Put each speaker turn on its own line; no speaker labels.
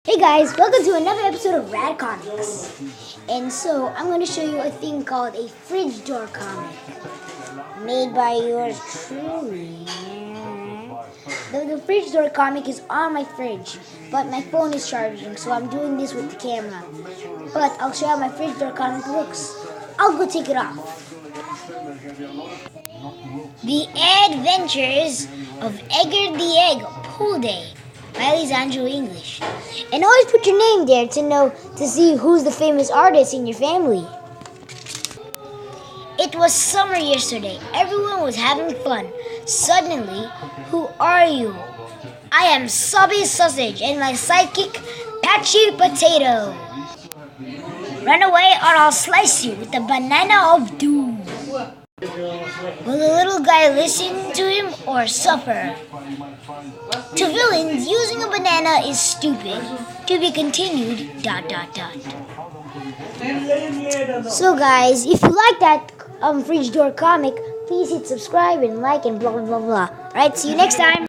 Hey guys, welcome to another episode of Rad Comics. And so I'm going to show you a thing called a fridge door comic, made by yours truly. The fridge door comic is on my fridge, but my phone is charging, so I'm doing this with the camera. But I'll show you how my fridge door comic looks. I'll go take it off. The Adventures of Edgar the Egg Pool Day by Alexandro English. And always put your name there to see who's the famous artist in your family. It was summer yesterday. Everyone was having fun. Suddenly, who are you? I am Sobby Sausage and my sidekick, Patchy Potato. Run away or I'll slice you with the banana of doom. Will the little guy listen to him or suffer? To villains, using a banana is stupid. To be continued, ... So guys, if you like that fridge door comic, please hit subscribe and like and blah blah blah blah. Alright, see you next time.